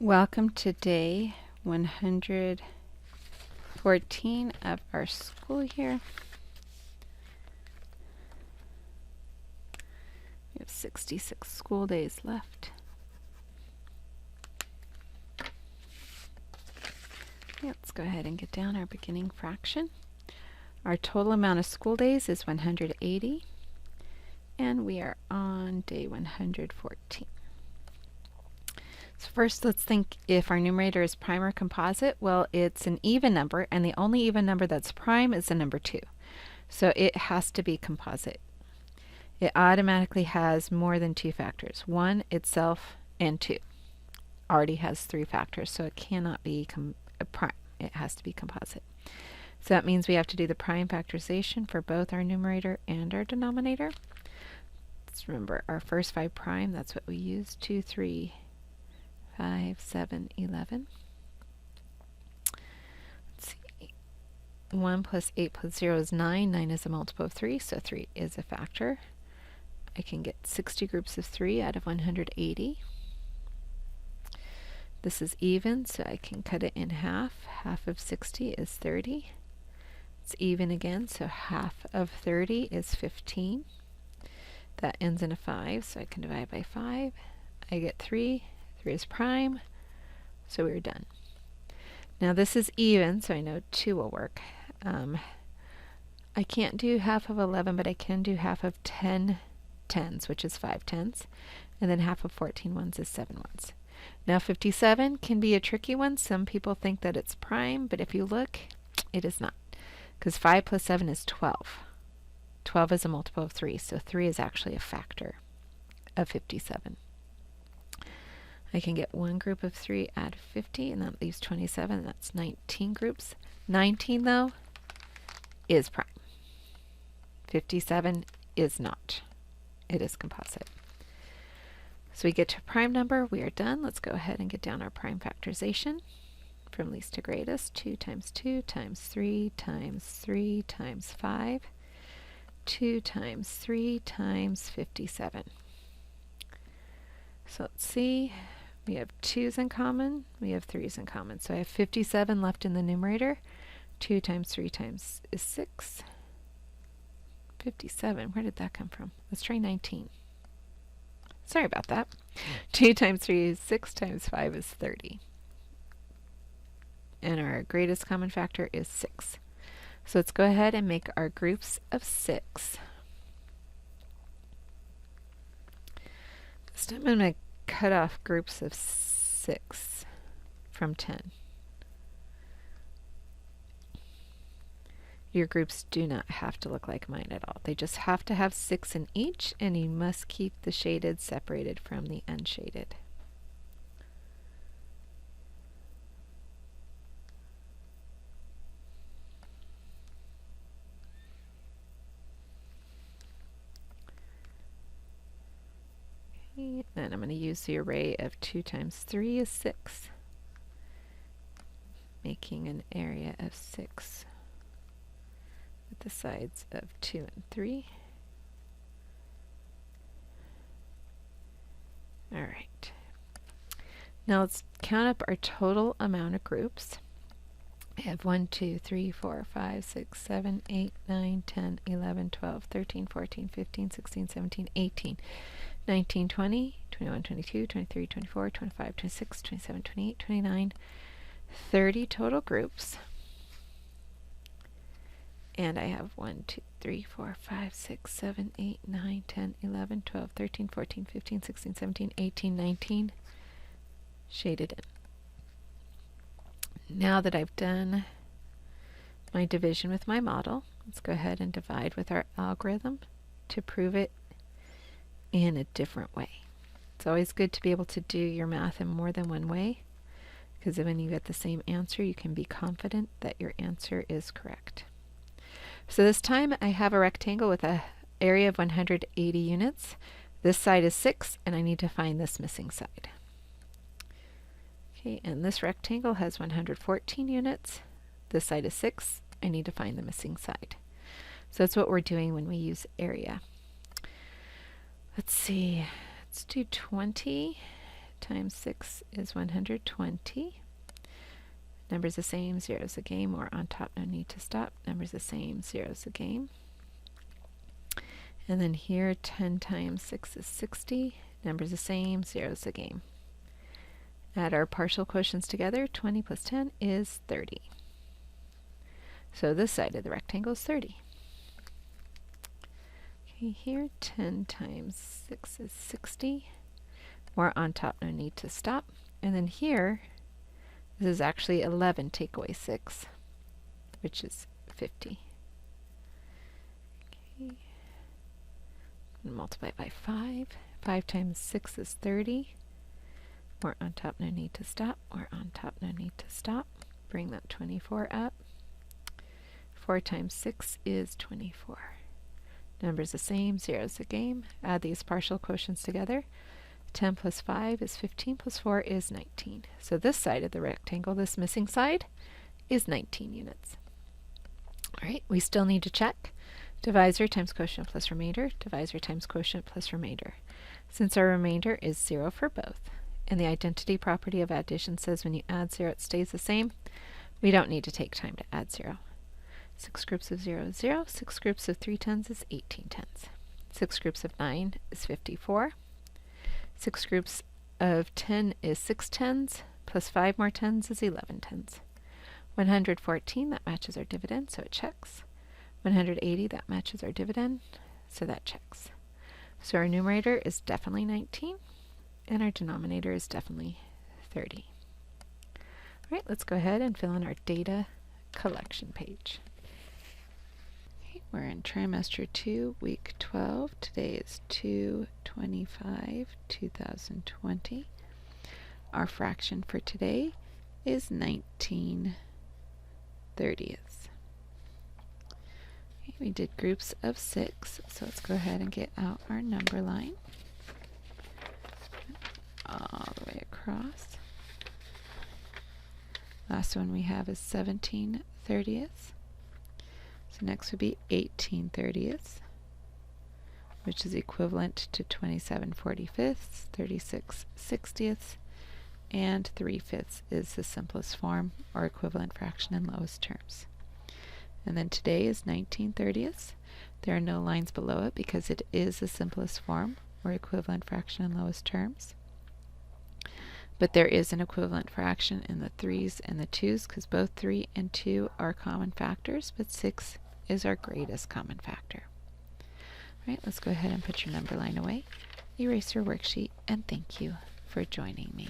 Welcome to day 114 of our school year. We have 66 school days left. Let's go ahead and get down our beginning fraction. Our total amount of school days is 180, and we are on day 114. So first, let's think if our numerator is prime or composite. Well, it's an even number, and the only even number that's prime is the number 2. So it has to be composite. It automatically has more than 2 factors. 1 itself and 2 already has 3 factors, so it cannot be prime. It has to be composite. So that means we have to do the prime factorization for both our numerator and our denominator. Let's remember our first 5 prime, that's what we use. 2, 3, 5, 7, 11. Let's see. 1 plus 8 plus 0 is 9. 9 is a multiple of 3, so 3 is a factor. I can get 60 groups of 3 out of 180. This is even, so I can cut it in half. Half of 60 is 30. It's even again, so half of 30 is 15. That ends in a 5, so I can divide by 5. I get 3. 3 is prime, so we're done. Now this is even, so I know 2 will work. I can't do half of 11, but I can do half of 10 tens, which is 5 tenths, and then half of 14 ones is 7 ones. Now 57 can be a tricky one. Some people think that it's prime, but if you look, it is not, because 5 plus 7 is 12. 12 is a multiple of 3, so 3 is actually a factor of 57. I can get one group of 3 out of 50, and that leaves 27. That's 19 groups. 19, though, is prime. 57 is not. It is composite. So we get to a prime number. We are done. Let's go ahead and get down our prime factorization from least to greatest. 2 times 2 times 3 times 3 times 5. 2 times 3 times 57. So let's see. We have 2's in common. We have 3's in common. So I have 57 left in the numerator. 2 times 3 times is 6. 57. Where did that come from? Let's try 19. Sorry about that. 2 times 3 is 6 times 5 is 30. And our greatest common factor is 6. So let's go ahead and make our groups of 6. This time I'm going to cut off groups of 6 from 10. Your groups do not have to look like mine at all. They just have to have 6 in each, and you must keep the shaded separated from the unshaded. Okay, and I'm going to use the array of 2 times 3 is 6, making an area of 6. With the sides of 2 and 3. All right. Now let's count up our total amount of groups. I have 1, 2, 3, 4, 5, 6, 7, 8, 9, 10, 11, 12, 13, 14, 15, 16, 17, 18, 19, 20, 21, 22, 23, 24, 25, 26, 27, 28, 29, 30 total groups. And I have 1, 2, 3, 4, 5, 6, 7, 8, 9, 10, 11, 12, 13, 14, 15, 16, 17, 18, 19 shaded in. Now that I've done my division with my model, let's go ahead and divide with our algorithm to prove it in a different way. It's always good to be able to do your math in more than one way, because when you get the same answer, you can be confident that your answer is correct. So this time I have a rectangle with an area of 180 units. This side is 6, and I need to find this missing side. Okay, and this rectangle has 114 units. This side is 6. I need to find the missing side. So that's what we're doing when we use area. Let's see. Let's do 20 times 6 is 120. Numbers the same, zeros a game, or on top, no need to stop. Numbers the same, zeros a game. And then here, 10 times 6 is 60. Numbers the same, zeros a game. Add our partial quotients together. 20 plus 10 is 30. So this side of the rectangle is 30. Okay, here, 10 times 6 is 60. Or on top, no need to stop. And then here, this is actually 11 take away 6, which is 50. Okay. Multiply by 5. 5 times 6 is 30. Or on top, no need to stop. Or on top, no need to stop. Bring that 24 up. 4 times 6 is 24. Numbers the same, zeros a game. Add these partial quotients together. 10 plus 5 is 15 plus 4 is 19. So this side of the rectangle, this missing side, is 19 units. All right, we still need to check. Divisor times quotient plus remainder, divisor times quotient plus remainder. Since our remainder is 0 for both, and the identity property of addition says when you add 0 it stays the same, we don't need to take time to add 0. 6 groups of 0 is 0. 6 groups of 3 tens is 18 tens. 6 groups of 9 is 54. 6 groups of 10 is 6 tens, plus 5 more tens is 11 tens. 114, that matches our dividend, so it checks. 180, that matches our dividend, so that checks. So our numerator is definitely 19, and our denominator is definitely 30. All right, let's go ahead and fill in our data collection page. We're in trimester 2, week 12. Today is 2/25/2020. Our fraction for today is 19/30ths. Okay, we did groups of 6, so let's go ahead and get out our number line all the way across. Last one we have is 17/30ths. So next would be 18/30ths, which is equivalent to 27/45ths, 36/60ths, and 3/5 is the simplest form or equivalent fraction in lowest terms. And then today is 19/30ths. There are no lines below it because it is the simplest form or equivalent fraction in lowest terms. But there is an equivalent fraction in the 3's and the 2's because both 3 and 2 are common factors, but 6 is our greatest common factor. All right, let's go ahead and put your number line away, erase your worksheet, and thank you for joining me.